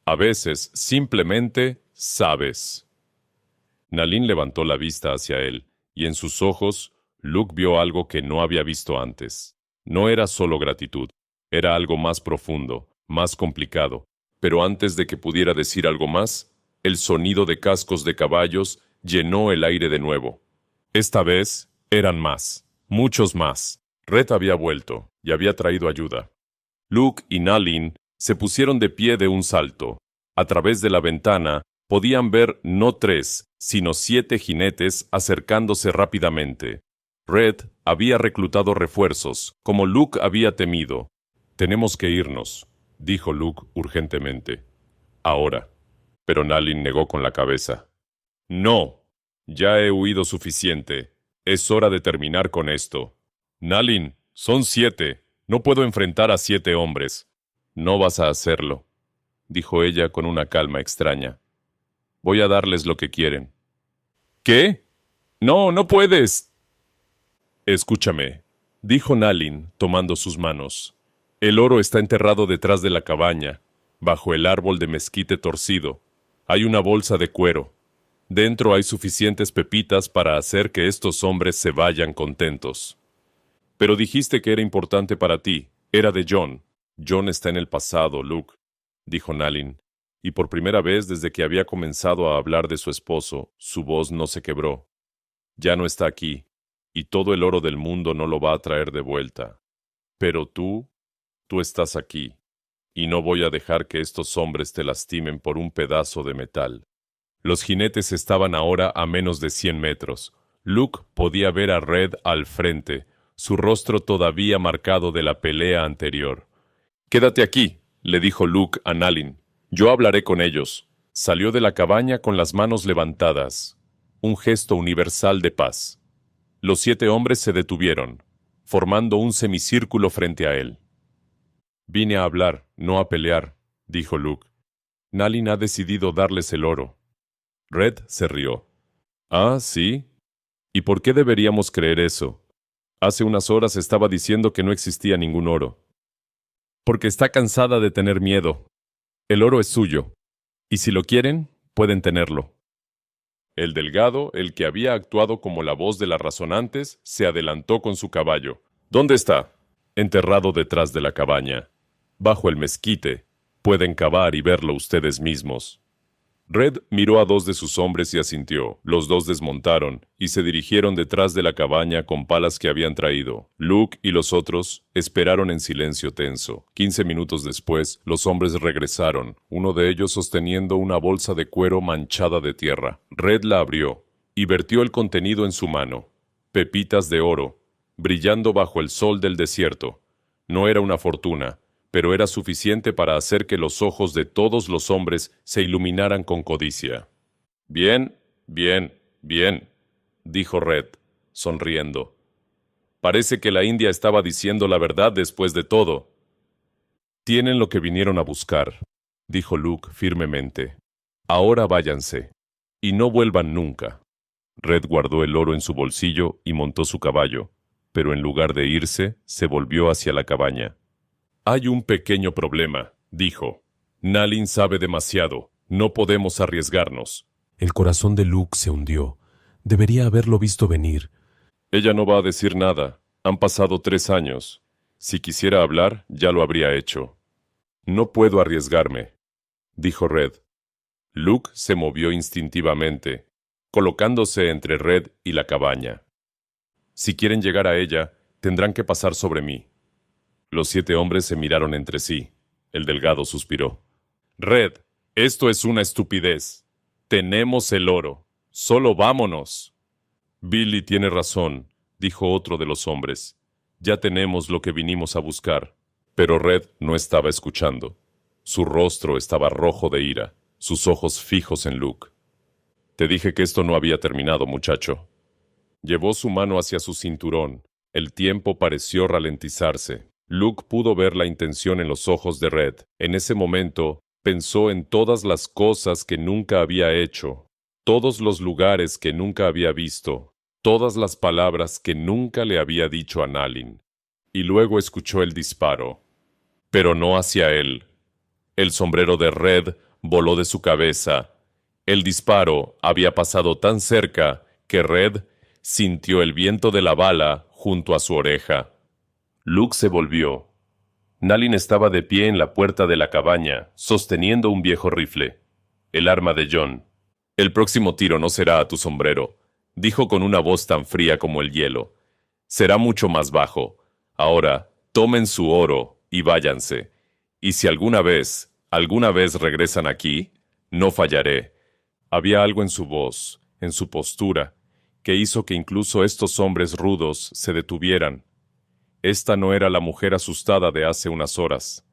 A veces simplemente sabes. Nalin levantó la vista hacia él, y en sus ojos Luke vio algo que no había visto antes. No era solo gratitud, era algo más profundo, más complicado. Pero antes de que pudiera decir algo más, el sonido de cascos de caballos llenó el aire de nuevo. Esta vez eran más, muchos más. Red había vuelto y había traído ayuda. Luke y Nalin se pusieron de pie de un salto. A través de la ventana podían ver no 3, sino 7 jinetes acercándose rápidamente. Red había reclutado refuerzos, como Luke había temido. Tenemos que irnos, dijo Luke urgentemente. Ahora. Pero Nalin negó con la cabeza. No, ya he huido suficiente. Es hora de terminar con esto. Nalin, son 7. No puedo enfrentar a 7 hombres. No vas a hacerlo, dijo ella con una calma extraña. Voy a darles lo que quieren. ¿Qué? No, no puedes. Escúchame, dijo Nalin, tomando sus manos. El oro está enterrado detrás de la cabaña, bajo el árbol de mezquite torcido. Hay una bolsa de cuero. Dentro hay suficientes pepitas para hacer que estos hombres se vayan contentos. Pero dijiste que era importante para ti. Era de Jon. Jon está en el pasado, Luke, dijo Nalin. Y por primera vez desde que había comenzado a hablar de su esposo, su voz no se quebró. Ya no está aquí, y todo el oro del mundo no lo va a traer de vuelta. Pero tú estás aquí, y no voy a dejar que estos hombres te lastimen por un pedazo de metal. Los jinetes estaban ahora a menos de 100 metros. Luke podía ver a Red al frente, su rostro todavía marcado de la pelea anterior. «Quédate aquí», le dijo Luke a Nalin. «Yo hablaré con ellos». Salió de la cabaña con las manos levantadas, un gesto universal de paz. Los 7 hombres se detuvieron, formando un semicírculo frente a él. «Vine a hablar, no a pelear», dijo Luke. «Nalin ha decidido darles el oro». Red se rió. «Ah, ¿sí? ¿Y por qué deberíamos creer eso? Hace unas horas estaba diciendo que no existía ningún oro». «Porque está cansada de tener miedo. El oro es suyo, y si lo quieren, pueden tenerlo». El delgado, el que había actuado como la voz de la razón antes, se adelantó con su caballo. ¿Dónde está? Enterrado detrás de la cabaña. Bajo el mezquite. Pueden cavar y verlo ustedes mismos. Red miró a dos de sus hombres y asintió. Los dos desmontaron y se dirigieron detrás de la cabaña con palas que habían traído. Luke y los otros esperaron en silencio tenso. 15 minutos después, los hombres regresaron, uno de ellos sosteniendo una bolsa de cuero manchada de tierra. Red la abrió y vertió el contenido en su mano. Pepitas de oro, brillando bajo el sol del desierto. No era una fortuna, pero era suficiente para hacer que los ojos de todos los hombres se iluminaran con codicia. Bien, bien, bien, dijo Red, sonriendo. Parece que la India estaba diciendo la verdad después de todo. Tienen lo que vinieron a buscar, dijo Luke firmemente. Ahora váyanse, y no vuelvan nunca. Red guardó el oro en su bolsillo y montó su caballo, pero en lugar de irse, se volvió hacia la cabaña. Hay un pequeño problema, dijo. Nalin sabe demasiado. No podemos arriesgarnos. El corazón de Luke se hundió. Debería haberlo visto venir. Ella no va a decir nada. Han pasado 3 años. Si quisiera hablar, ya lo habría hecho. No puedo arriesgarme, dijo Red. Luke se movió instintivamente, colocándose entre Red y la cabaña. Si quieren llegar a ella, tendrán que pasar sobre mí. Los 7 hombres se miraron entre sí. El delgado suspiró. Red, esto es una estupidez. Tenemos el oro. Solo vámonos. Billy tiene razón, dijo otro de los hombres. Ya tenemos lo que vinimos a buscar. Pero Red no estaba escuchando. Su rostro estaba rojo de ira, sus ojos fijos en Luke. Te dije que esto no había terminado, muchacho. Llevó su mano hacia su cinturón. El tiempo pareció ralentizarse. Luke pudo ver la intención en los ojos de Red. En ese momento, pensó en todas las cosas que nunca había hecho, todos los lugares que nunca había visto, todas las palabras que nunca le había dicho a Nalin. Y luego escuchó el disparo. Pero no hacia él. El sombrero de Red voló de su cabeza. El disparo había pasado tan cerca que Red sintió el viento de la bala junto a su oreja. Luke se volvió. Nalin estaba de pie en la puerta de la cabaña, sosteniendo un viejo rifle, el arma de John. El próximo tiro no será a tu sombrero, dijo con una voz tan fría como el hielo. Será mucho más bajo. Ahora, tomen su oro y váyanse. Y si alguna vez regresan aquí, no fallaré. Había algo en su voz, en su postura, que hizo que incluso estos hombres rudos se detuvieran. Esta no era la mujer asustada de hace unas horas.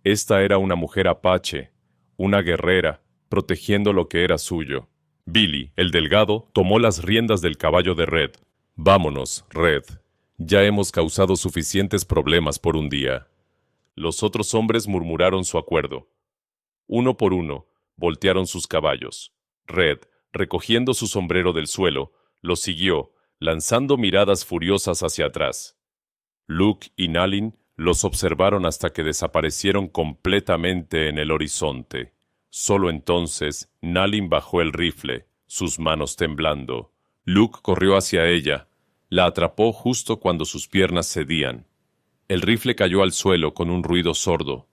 Esta era una mujer apache, una guerrera, protegiendo lo que era suyo. Billy, el delgado, tomó las riendas del caballo de Red. Vámonos, Red. Ya hemos causado suficientes problemas por un día. Los otros hombres murmuraron su acuerdo. Uno por uno, voltearon sus caballos. Red, recogiendo su sombrero del suelo, lo siguió, lanzando miradas furiosas hacia atrás. Luke y Nalin los observaron hasta que desaparecieron completamente en el horizonte. Solo entonces Nalin bajó el rifle, sus manos temblando. Luke corrió hacia ella. La atrapó justo cuando sus piernas cedían. El rifle cayó al suelo con un ruido sordo.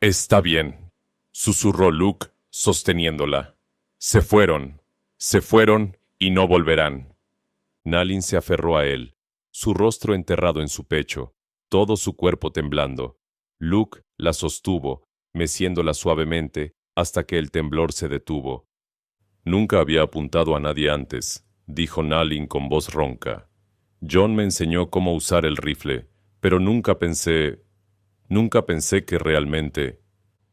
«Está bien», susurró Luke, sosteniéndola. Se fueron y no volverán». Nalin se aferró a él, su rostro enterrado en su pecho, todo su cuerpo temblando. Luke la sostuvo, meciéndola suavemente, hasta que el temblor se detuvo. «Nunca había apuntado a nadie antes», dijo Nalin con voz ronca. «John me enseñó cómo usar el rifle, pero nunca pensé que realmente...»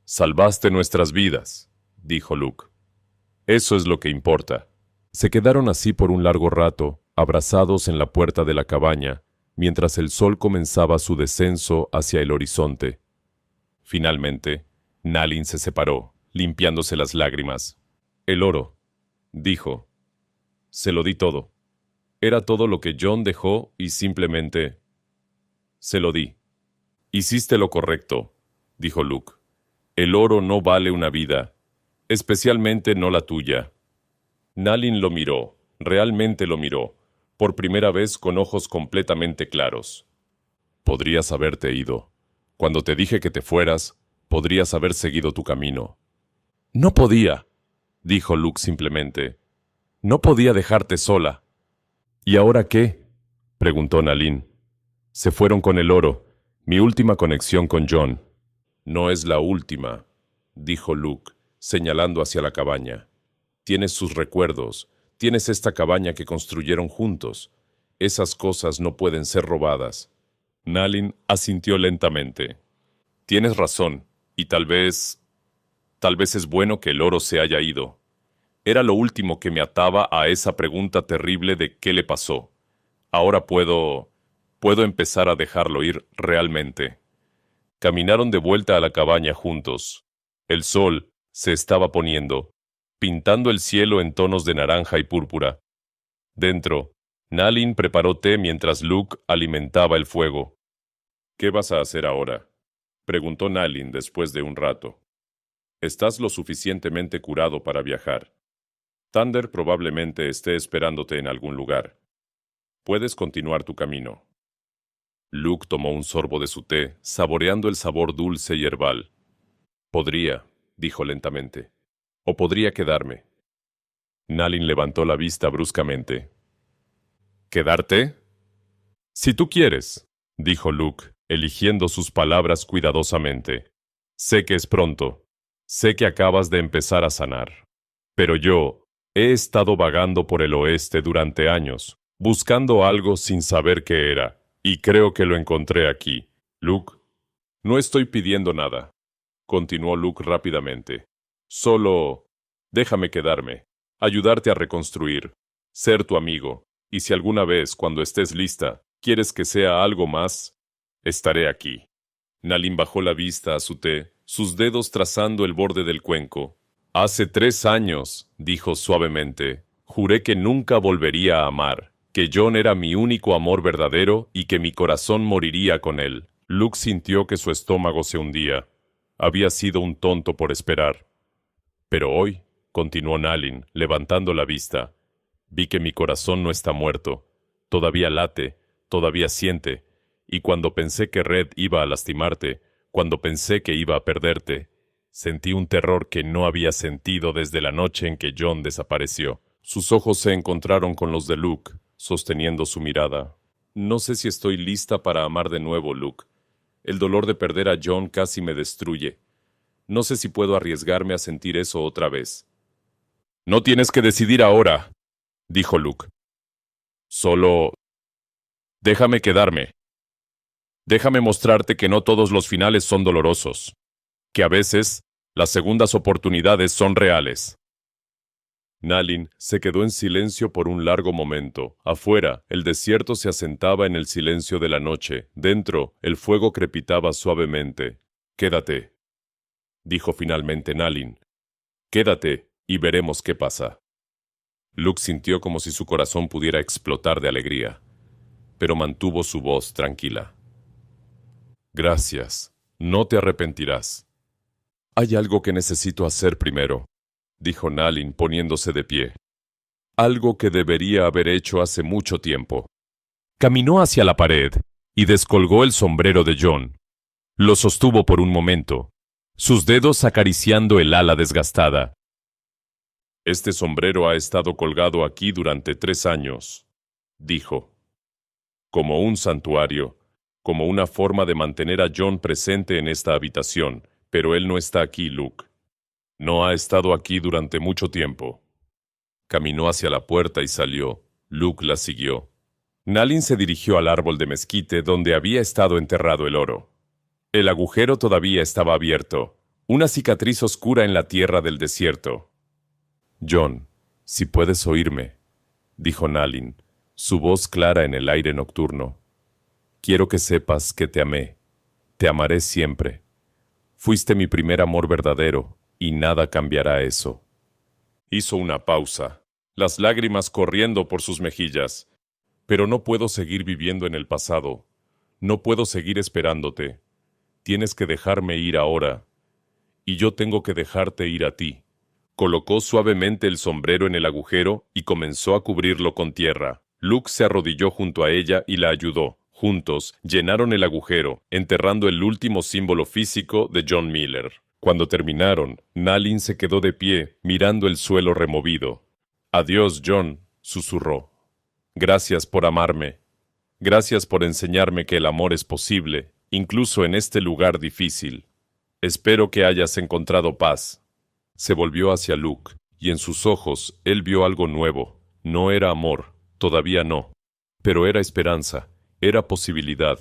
«Salvaste nuestras vidas», dijo Luke. «Eso es lo que importa». Se quedaron así por un largo rato, abrazados en la puerta de la cabaña, mientras el sol comenzaba su descenso hacia el horizonte. Finalmente, Nalin se separó, limpiándose las lágrimas. «El oro», dijo. «Se lo di todo. Era todo lo que John dejó y simplemente... se lo di». «Hiciste lo correcto», dijo Luke. «El oro no vale una vida, especialmente no la tuya». Nalin lo miró, realmente lo miró, por primera vez con ojos completamente claros. Podrías haberte ido. Cuando te dije que te fueras, podrías haber seguido tu camino. No podía, dijo Luke simplemente. No podía dejarte sola. ¿Y ahora qué? Preguntó Nalin. Se fueron con el oro, mi última conexión con John. No es la última, dijo Luke, señalando hacia la cabaña. Tienes sus recuerdos, tienes esta cabaña que construyeron juntos. Esas cosas no pueden ser robadas. Nalin asintió lentamente. Tienes razón, y tal vez es bueno que el oro se haya ido. Era lo último que me ataba a esa pregunta terrible de qué le pasó. Ahora puedo empezar a dejarlo ir realmente. Caminaron de vuelta a la cabaña juntos. El sol se estaba poniendo, pintando el cielo en tonos de naranja y púrpura. Dentro, Nalin preparó té mientras Luke alimentaba el fuego. ¿Qué vas a hacer ahora?, preguntó Nalin después de un rato. Estás lo suficientemente curado para viajar. Thunder probablemente esté esperándote en algún lugar. Puedes continuar tu camino. Luke tomó un sorbo de su té, saboreando el sabor dulce y herbal. Podría, dijo lentamente, o podría quedarme. Nalin levantó la vista bruscamente. ¿Quedarte? Si tú quieres, dijo Luke, eligiendo sus palabras cuidadosamente. Sé que es pronto. Sé que acabas de empezar a sanar. Pero yo he estado vagando por el oeste durante años, buscando algo sin saber qué era, y creo que lo encontré aquí. Luke, no estoy pidiendo nada, continuó Luke rápidamente. Solo déjame quedarme, ayudarte a reconstruir, ser tu amigo, y si alguna vez, cuando estés lista, quieres que sea algo más, estaré aquí. Nalin bajó la vista a su té, sus dedos trazando el borde del cuenco. Hace 3 años, dijo suavemente, juré que nunca volvería a amar, que John era mi único amor verdadero y que mi corazón moriría con él. Luke sintió que su estómago se hundía. Había sido un tonto por esperar. Pero hoy, continuó Nalin, levantando la vista, vi que mi corazón no está muerto. Todavía late, todavía siente, y cuando pensé que Red iba a lastimarte, cuando pensé que iba a perderte, sentí un terror que no había sentido desde la noche en que John desapareció. Sus ojos se encontraron con los de Luke, sosteniendo su mirada. No sé si estoy lista para amar de nuevo, Luke. El dolor de perder a John casi me destruye. No sé si puedo arriesgarme a sentir eso otra vez. No tienes que decidir ahora, dijo Luke. Solo déjame quedarme. Déjame mostrarte que no todos los finales son dolorosos, que a veces las segundas oportunidades son reales. Nalin se quedó en silencio por un largo momento. Afuera, el desierto se asentaba en el silencio de la noche. Dentro, el fuego crepitaba suavemente. Quédate, dijo finalmente Nalin. Quédate y veremos qué pasa. Luke sintió como si su corazón pudiera explotar de alegría, pero mantuvo su voz tranquila. Gracias. No te arrepentirás. Hay algo que necesito hacer primero, dijo Nalin poniéndose de pie. Algo que debería haber hecho hace mucho tiempo. Caminó hacia la pared y descolgó el sombrero de John. Lo sostuvo por un momento, sus dedos acariciando el ala desgastada. Este sombrero ha estado colgado aquí durante 3 años, dijo. Como un santuario, como una forma de mantener a John presente en esta habitación, pero él no está aquí, Luke. No ha estado aquí durante mucho tiempo. Caminó hacia la puerta y salió. Luke la siguió. Nalin se dirigió al árbol de mezquite donde había estado enterrado el oro. El agujero todavía estaba abierto, una cicatriz oscura en la tierra del desierto. John, si puedes oírme, dijo Nalin, su voz clara en el aire nocturno. Quiero que sepas que te amé. Te amaré siempre. Fuiste mi primer amor verdadero, y nada cambiará eso. Hizo una pausa, las lágrimas corriendo por sus mejillas. Pero no puedo seguir viviendo en el pasado. No puedo seguir esperándote. Tienes que dejarme ir ahora. Y yo tengo que dejarte ir a ti. Colocó suavemente el sombrero en el agujero y comenzó a cubrirlo con tierra. Luke se arrodilló junto a ella y la ayudó. Juntos, llenaron el agujero, enterrando el último símbolo físico de John Miller. Cuando terminaron, Nalin se quedó de pie, mirando el suelo removido. «Adiós, John», susurró. «Gracias por amarme. Gracias por enseñarme que el amor es posible, incluso en este lugar difícil. Espero que hayas encontrado paz». Se volvió hacia Luke, y en sus ojos él vio algo nuevo. No era amor, todavía no. Pero era esperanza, era posibilidad,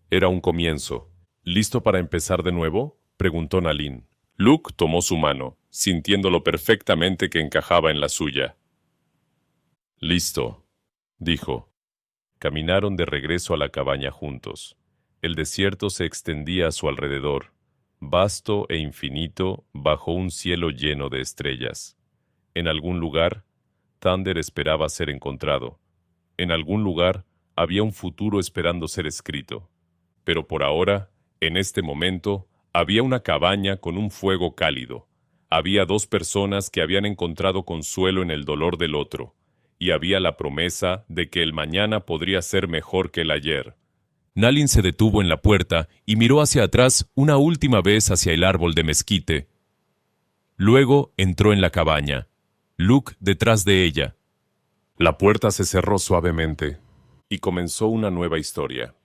era un comienzo. «¿Listo para empezar de nuevo?», preguntó Nalin. Luke tomó su mano, sintiéndolo perfectamente que encajaba en la suya. «Listo», dijo. Caminaron de regreso a la cabaña juntos. El desierto se extendía a su alrededor, vasto e infinito bajo un cielo lleno de estrellas. En algún lugar, Thunder esperaba ser encontrado. En algún lugar, había un futuro esperando ser escrito. Pero por ahora, en este momento, había una cabaña con un fuego cálido. Había dos personas que habían encontrado consuelo en el dolor del otro. Y había la promesa de que el mañana podría ser mejor que el ayer. Nalin se detuvo en la puerta y miró hacia atrás una última vez hacia el árbol de mezquite. Luego entró en la cabaña, Luke detrás de ella. La puerta se cerró suavemente y comenzó una nueva historia.